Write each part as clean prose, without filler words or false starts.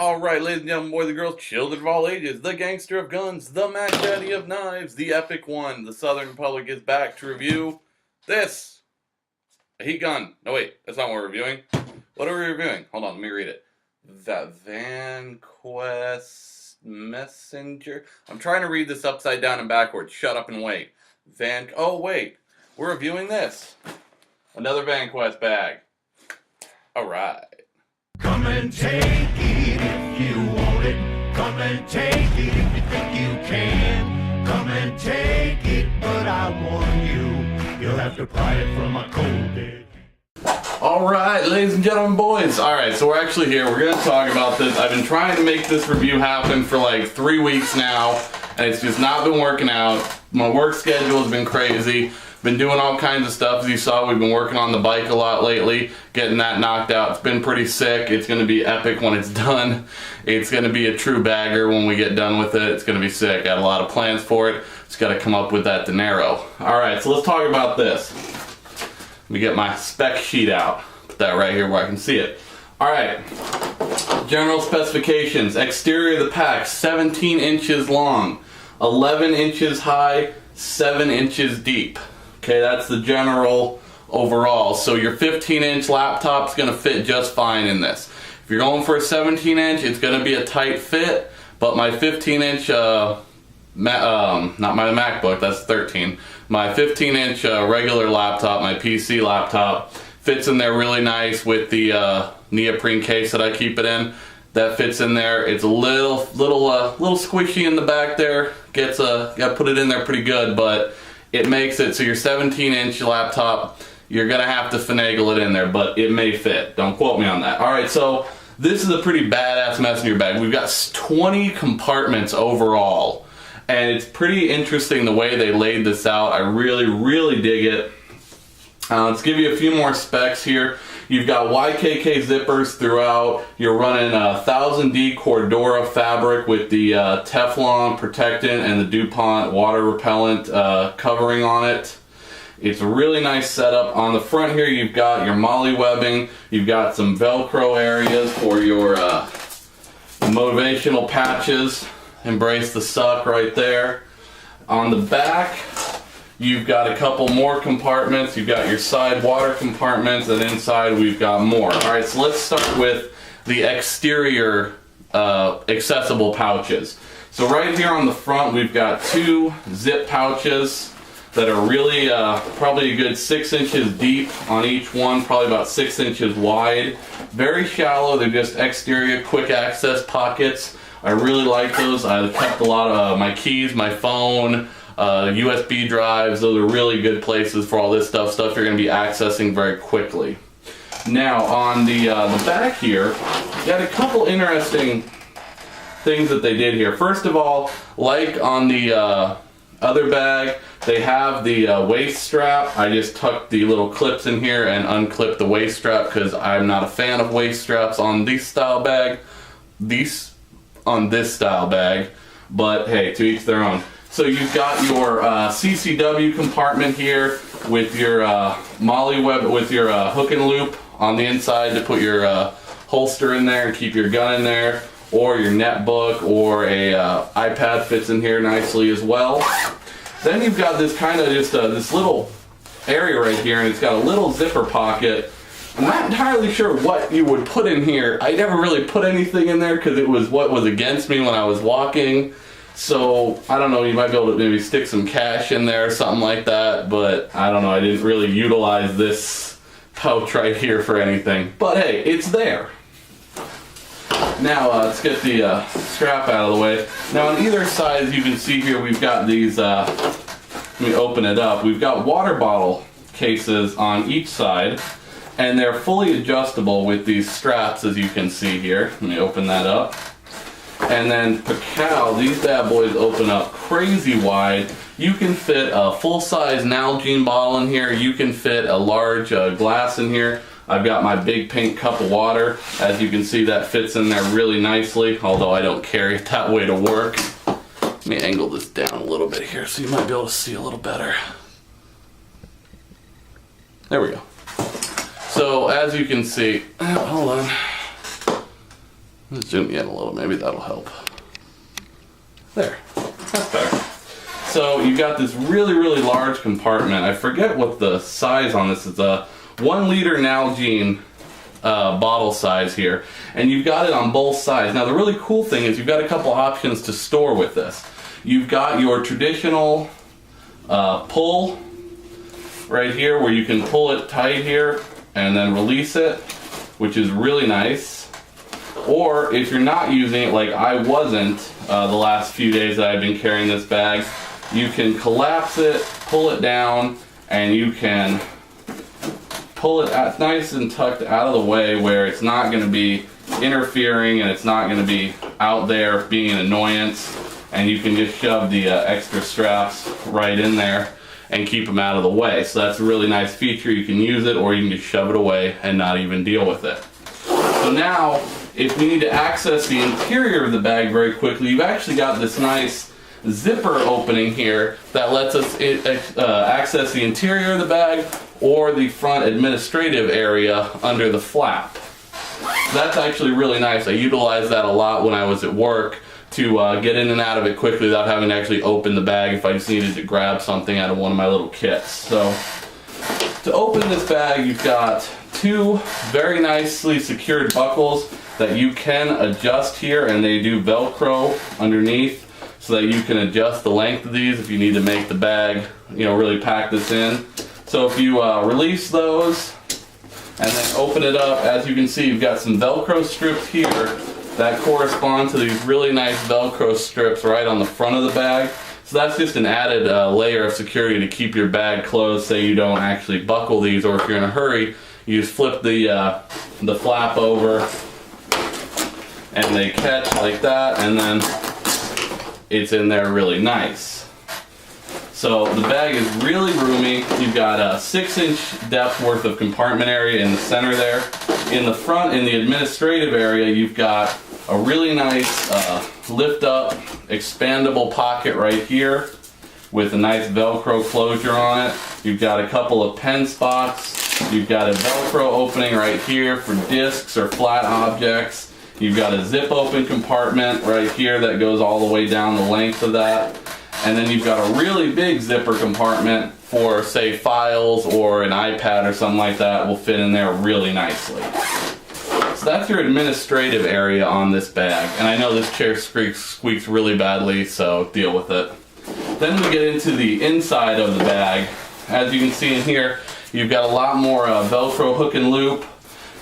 Alright, ladies and gentlemen, boys and girls, children of all ages, the gangster of guns, the Mac Daddy of knives, the epic one, the Southern Republic is back to review this. A heat gun. No, wait, that's not what we're reviewing. What are we reviewing? Hold on, let me read it. The Vanquest Messenger. I'm trying to read this upside down and backwards. Shut up and wait. Oh, wait. We're reviewing this. Another Vanquest bag. Alright. Come and take it if you want it. Come and take it if you think you can. Come and take it, but I warn you, you'll have to pry it from a cold dead. Alright, ladies and gentlemen, boys. Alright, so we're actually here. We're going to talk about this. I've been trying to make this review happen for like 3 weeks now, and it's just not been working out. My work schedule has been crazy. Been doing all kinds of stuff. As you saw, we've been working on the bike a lot lately, getting that knocked out. It's been pretty sick. It's going to be epic when it's done. It's going to be a true bagger when we get done with it. It's going to be sick. Got a lot of plans for it. Just got to come up with that dinero. Alright, so let's talk about this. Let me get my spec sheet out. Put that right here where I can see it. Alright, general specifications. Exterior of the pack, 17 inches long, 11 inches high, 7 inches deep. Okay, that's the general overall. So your 15-inch laptop's going to fit just fine in this. If you're going for a 17-inch, it's going to be a tight fit, but my 15-inch, not my MacBook, that's 13. My 15-inch regular laptop, my PC laptop, fits in there really nice with the neoprene case that I keep it in. That fits in there. It's a little squishy in the back there. Gotta put it in there pretty good, but it makes it so your 17-inch laptop, you're gonna have to finagle it in there, but it may fit. Don't quote me on that. All right, so this is a pretty badass messenger bag. We've got 20 compartments overall, and it's pretty interesting the way they laid this out. I really dig it. Let's give you a few more specs here. You've got YKK zippers throughout. You're running 1000D Cordura fabric with the Teflon protectant and the DuPont water repellent covering on it. It's a really nice setup. On the front here, you've got your MOLLE webbing. You've got some Velcro areas for your motivational patches. Embrace the suck right there. On the back, you've got a couple more compartments. You've got your side water compartments, and inside we've got more. Alright, so let's start with the exterior accessible pouches. So right here on the front, we've got 2 zip pouches that are really probably a good 6 inches deep on each one, probably about 6 inches wide. Very shallow, they're just exterior quick access pockets. I really like those. I kept a lot of my keys, my phone, USB drives. Those are really good places for all this stuff you're going to be accessing very quickly. Now on the back here, you got a couple interesting things that they did here. First of all, like on the other bag, they have the waist strap. I just tucked the little clips in here and unclipped the waist strap because I'm not a fan of waist straps on this style bag. But hey, to each their own. So you've got your CCW compartment here with your MOLLE web, with your hook and loop on the inside to put your holster in there and keep your gun in there, or your netbook or a iPad fits in here nicely as well. Then you've got this kind of just this little area right here, and it's got a little zipper pocket. I'm not entirely sure what you would put in here. I never really put anything in there because it was what was against me when I was walking. So, I don't know, you might be able to maybe stick some cash in there or something like that, but I don't know, I didn't really utilize this pouch right here for anything. But hey, it's there. Now, let's get the strap out of the way. Now, on either side, as you can see here, we've got these, let me open it up. We've got water bottle cases on each side, and they're fully adjustable with these straps, as you can see here. Let me open that up. And then Pacal, these bad boys open up crazy wide. You can fit a full-size Nalgene bottle in here. You can fit a large glass in here. I've got my big pink cup of water. As you can see, that fits in there really nicely, although I don't carry it that way to work. Let me angle this down a little bit here so you might be able to see a little better. There we go. So as you can see, hold on. Let's zoom in a little, maybe that'll help. There, that's better. So you've got this really, really large compartment. I forget what the size on this is. A 1 liter Nalgene bottle size here. And you've got it on both sides. Now the really cool thing is you've got a couple options to store with this. You've got your traditional pull right here where you can pull it tight here and then release it, which is really nice. Or if you're not using it like I wasn't the last few days that I've been carrying this bag, you can collapse it, pull it down, and you can pull it nice and tucked out of the way where it's not going to be interfering and it's not going to be out there being an annoyance, and you can just shove the extra straps right in there and keep them out of the way. So that's a really nice feature. You can use it or you can just shove it away and not even deal with it. So now if we need to access the interior of the bag very quickly, you've actually got this nice zipper opening here that lets us access the interior of the bag or the front administrative area under the flap. That's actually really nice. I utilized that a lot when I was at work to get in and out of it quickly without having to actually open the bag if I just needed to grab something out of one of my little kits. So to open this bag, you've got 2 very nicely secured buckles that you can adjust here, and they do Velcro underneath so that you can adjust the length of these if you need to make the bag, you know, really pack this in. So if you release those and then open it up, as you can see, you've got some Velcro strips here that correspond to these really nice Velcro strips right on the front of the bag. So that's just an added layer of security to keep your bag closed, say you don't actually buckle these, or if you're in a hurry, you just flip the flap over and they catch like that, and then it's in there really nice. So the bag is really roomy. You've got a 6-inch depth worth of compartment area in the center there. In the front, in the administrative area, you've got a really nice lift up expandable pocket right here with a nice Velcro closure on it. You've got a couple of pen spots. You've got a Velcro opening right here for discs or flat objects. You've got a zip open compartment right here that goes all the way down the length of that. And then you've got a really big zipper compartment for, say, files or an iPad or something like that will fit in there really nicely. So that's your administrative area on this bag. And I know this chair squeaks really badly, so deal with it. Then we get into the inside of the bag. As you can see in here, you've got a lot more Velcro hook and loop.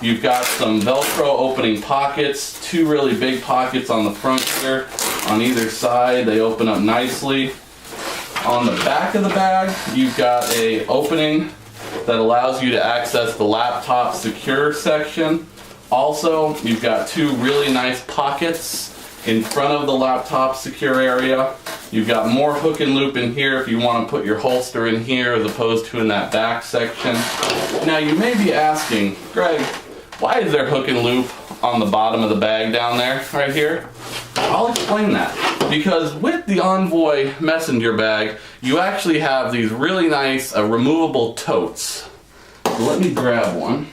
You've got some Velcro opening pockets, 2 really big pockets on the front here. On either side, they open up nicely. On the back of the bag, you've got a opening that allows you to access the laptop secure section. Also, you've got 2 really nice pockets in front of the laptop secure area. You've got more hook and loop in here if you want to put your holster in here as opposed to in that back section. Now you may be asking, Greg, why is there hook and loop on the bottom of the bag down there, right here? I'll explain that. Because with the Envoy Messenger Bag, you actually have these really nice removable totes. So let me grab one.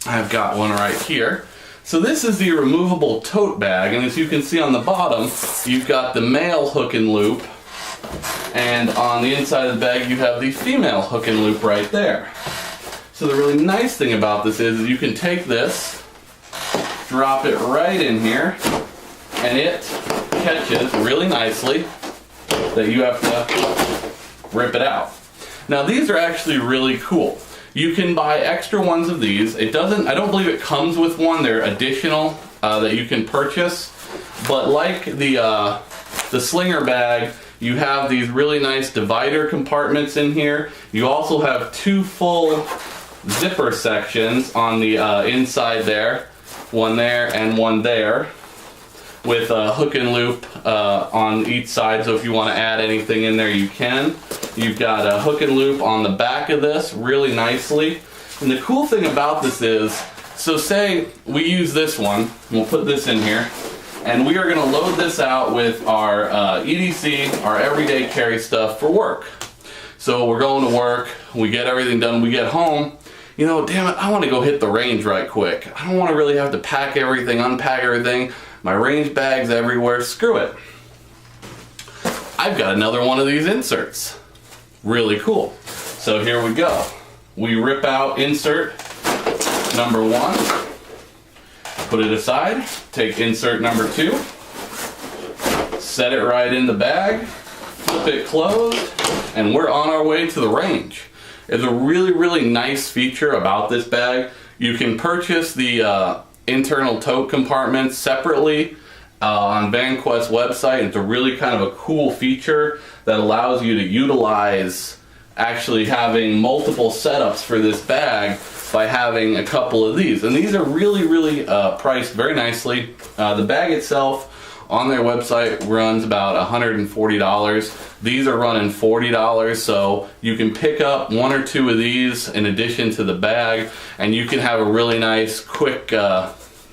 I've got one right here. So this is the removable tote bag, and as you can see on the bottom, you've got the male hook and loop, and on the inside of the bag you have the female hook and loop right there. So the really nice thing about this is you can take this, drop it right in here, and it catches really nicely that you have to rip it out. Now these are actually really cool. You can buy extra ones of these. I don't believe it comes with one. They're additional that you can purchase. But like the slinger bag, you have these really nice divider compartments in here. You also have 2 full zipper sections on the inside there. One there and one there, with a hook and loop on each side, so if you want to add anything in there you can. You've got a hook and loop on the back of this really nicely. And the cool thing about this is, so say we use this one, we'll put this in here, and we are going to load this out with our EDC, our everyday carry stuff for work. So we're going to work, we get everything done, we get home, you know, damn it, I want to go hit the range right quick. I don't want to really have to pack everything, unpack everything. My range bag's everywhere. Screw it. I've got another one of these inserts. Really cool. So here we go. We rip out insert number 1, put it aside, take insert number 2, set it right in the bag, flip it closed, and we're on our way to the range. It's a really, really nice feature about this bag. You can purchase the internal tote compartments separately on Vanquest website. It's a really kind of a cool feature that allows you to utilize actually having multiple setups for this bag by having a couple of these. And these are really, really priced very nicely. The bag itself on their website runs about $140. These are running $40, so you can pick up 1 or 2 of these in addition to the bag, and you can have a really nice quick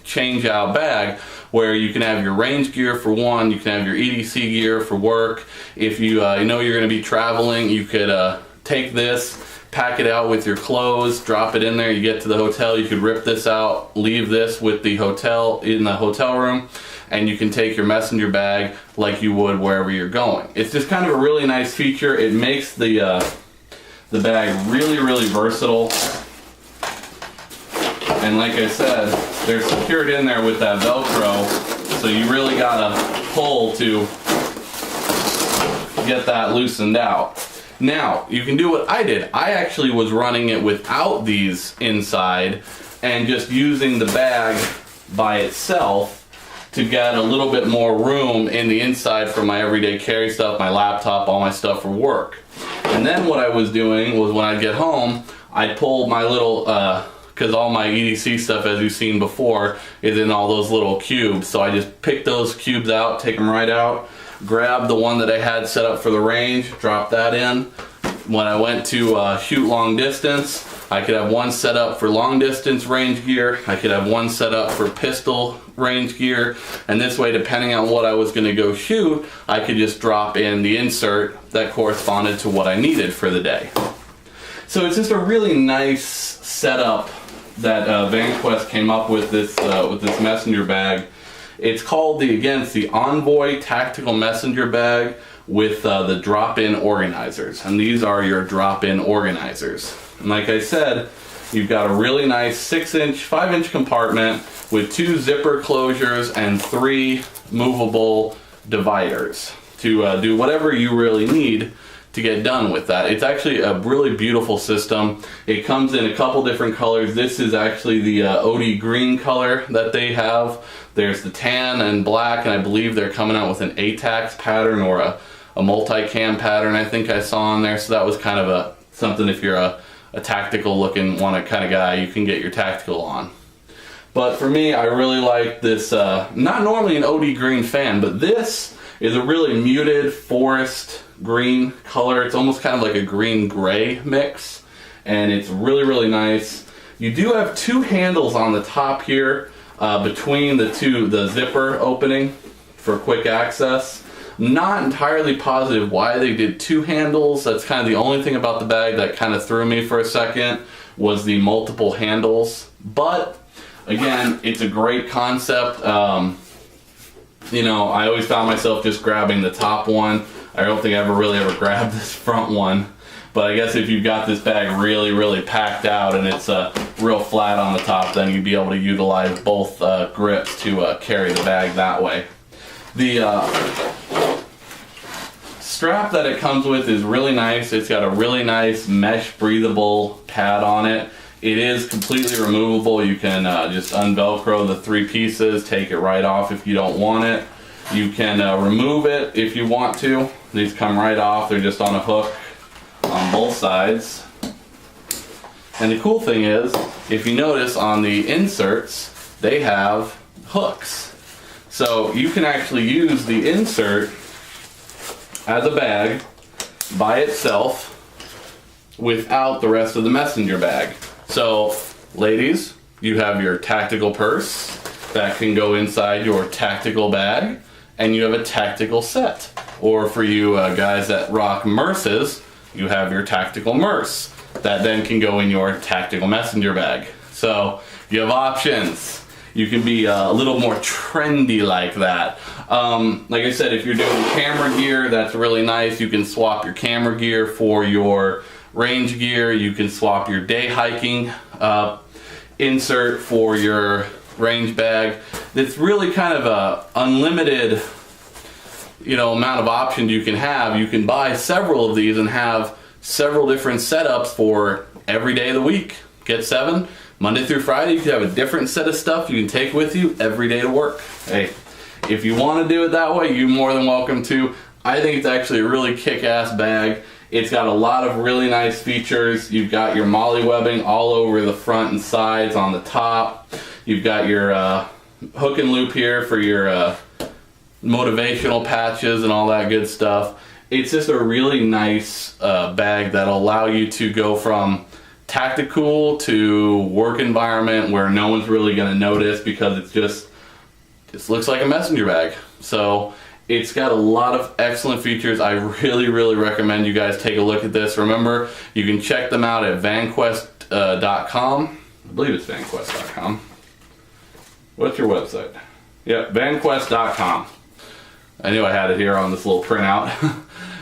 change out bag where you can have your range gear for one, you can have your EDC gear for work. If you know you're going to be traveling, you could take this, pack it out with your clothes, drop it in there, you get to the hotel, you could rip this out, leave this with the hotel in the hotel room, and you can take your messenger bag like you would wherever you're going. It's just kind of a really nice feature. It makes the bag really, really versatile. And like I said, they're secured in there with that Velcro, so you really gotta pull to get that loosened out. Now, you can do what I did. I actually was running it without these inside and just using the bag by itself to get a little bit more room in the inside for my everyday carry stuff, my laptop, all my stuff for work. And then what I was doing was when I'd get home, I'd pull my little, because all my EDC stuff, as you've seen before, is in all those little cubes. So I just pick those cubes out, take them right out, grab the one that I had set up for the range, drop that in. When I went to shoot long distance, I could have one set up for long distance range gear, I could have one set up for pistol range gear, and this way, depending on what I was going to go shoot, I could just drop in the insert that corresponded to what I needed for the day. So it's just a really nice setup that Vanquest came up with this messenger bag. It's called it's the Envoy Tactical Messenger Bag with the drop-in organizers, and these are your drop-in organizers. And like I said, you've got a really nice 5-inch compartment with 2 zipper closures and 3 movable dividers to do whatever you really need to get done with that. It's actually a really beautiful system. It comes in a couple different colors. This is actually the OD green color that they have. There's the tan and black, and I believe they're coming out with an ATAX pattern or a multi-cam pattern I think I saw on there. So that was kind of something if you're a tactical looking kind of guy, you can get your tactical on. But for me, I really like this, not normally an OD green fan, but this is a really muted forest green color. It's almost kind of like a green-gray mix, and it's really, really nice. You do have 2 handles on the top here between the zipper opening for quick access. Not entirely positive why they did 2 handles. That's kind of the only thing about the bag that kind of threw me for a second, was the multiple handles. But again, it's a great concept. You know, I always found myself just grabbing the top one. I don't think I ever grabbed this front one. But I guess if you've got this bag really, really packed out and it's real flat on the top, then you'd be able to utilize both grips to carry the bag that way. The strap that it comes with is really nice. It's got a really nice mesh breathable pad on it. It is completely removable. You can just unvelcro the 3 pieces, take it right off if you don't want it. You can remove it if you want to. These come right off. They're just on a hook on both sides. And the cool thing is, if you notice on the inserts, they have hooks. So you can actually use the insert as a bag by itself without the rest of the messenger bag. So, ladies, you have your tactical purse that can go inside your tactical bag, and you have a tactical set. Or for you guys that rock merces, you have your tactical merce. that then can go in your tactical messenger bag. So you have options. You can be a little more trendy like that. Like I said, if you're doing camera gear, that's really nice. You can swap your camera gear for your range gear. You can swap your day hiking insert for your range bag. It's really kind of a unlimited, amount of options you can have. You can buy several of these and have several different setups for every day of the week. Get 7 Monday through Friday. You can have a different set of stuff you can take with you every day to work. Hey, if you want to do it that way, you're more than welcome to. I think it's actually a really kick-ass bag. It's got a lot of really nice features. You've got your MOLLE webbing all over the front and sides on the top. You've got your hook and loop here for your motivational patches and all that good stuff. It's just a really nice bag that'll allow you to go from tactical to work environment where no one's really going to notice because it just looks like a messenger bag. So it's got a lot of excellent features. I really recommend you guys take a look at this. Remember, you can check them out at vanquest.com. I believe it's vanquest.com. What's your website? Yeah, vanquest.com. I knew I had it here on this little printout.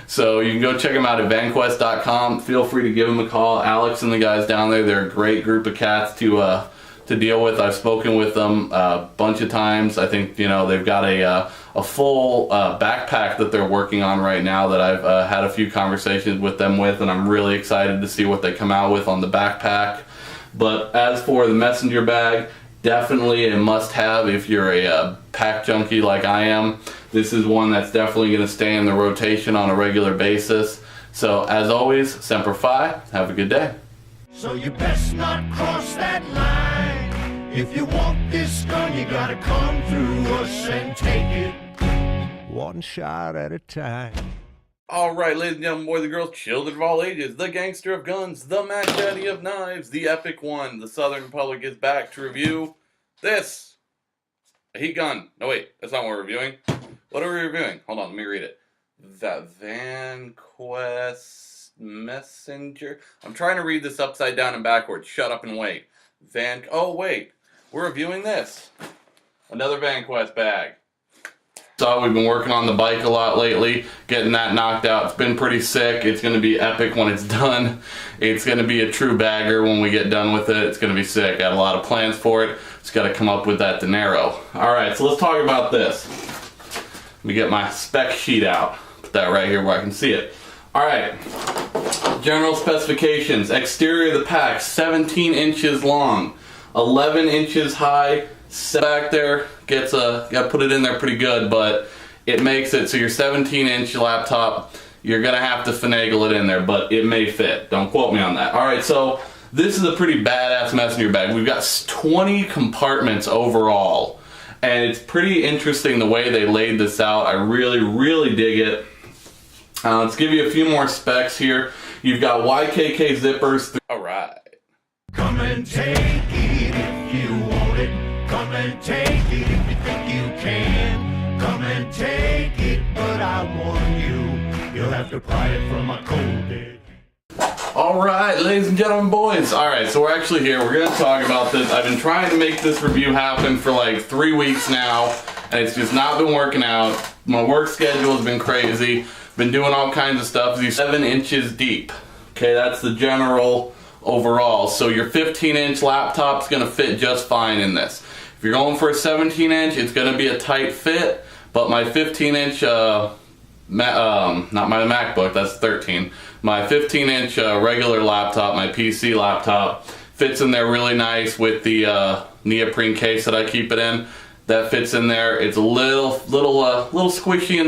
So you can go check them out at vanquest.com. Feel free to give them a call. Alex and the guys down there, they're a great group of cats to deal with. I've spoken with them a bunch of times. I think they've got a full backpack that they're working on right now that I've had a few conversations with them with, and I'm really excited to see what they come out with on the backpack. But as for the messenger bag, definitely a must-have if you're a pack junkie like I am. This is one that's definitely going to stay in the rotation on a regular basis. So as always, Semper Fi. Have a good day. So you best not cross that line. If you want this gun, you gotta come through us and take it one shot at a time. Alright, ladies and gentlemen, boys and girls, children of all ages, the gangster of guns, the Mac Daddy of knives, the epic one, the Southern Republic is back to review this. A heat gun. No wait, that's not what we're reviewing. What are we reviewing? Hold on, let me read it. The Vanquest Messenger. I'm trying to read this upside down and backwards. Shut up and wait. Oh wait, we're reviewing this. Another Vanquest bag. So we've been working on the bike a lot lately, getting that knocked out. It's been pretty sick. It's going to be epic when it's done. It's going to be a true bagger when we get done with it. It's going to be sick. I had a lot of plans for it. Just got to come up with that dinero. Alright, so let's talk about this. Let me get my spec sheet out. Put that right here where I can see it. Alright, general specifications. Exterior of the pack, 17 inches long, 11 inches high. Back there gets gotta put it in there pretty good, but it makes it so your 17-inch laptop, you're gonna have to finagle it in there, but it may fit. Don't quote me on that. Alright, so this is a pretty badass messenger bag. We've got 20 compartments overall, and it's pretty interesting the way they laid this out. I really dig it. Let's give you a few more specs here. You've got YKK zippers. Alright. Come and take it if you want it. Come and take it if you think you can. Come and take it, but I warn you, you'll have to pry it from a cold dead. Alright, ladies and gentlemen, boys. Alright, so we're actually here. We're going to talk about this. I've been trying to make this review happen for like 3 weeks now, and it's just not been working out. My work schedule has been crazy. Been doing all kinds of stuff. These 7 inches deep. Okay, that's the general overall. So your 15-inch laptop's going to fit just fine in this. If you're going for a 17-inch, it's going to be a tight fit, but my 15-inch, not my MacBook, that's 13, my 15-inch regular laptop, my PC laptop, fits in there really nice with the neoprene case that I keep it in. That fits in there. It's a little squishy in the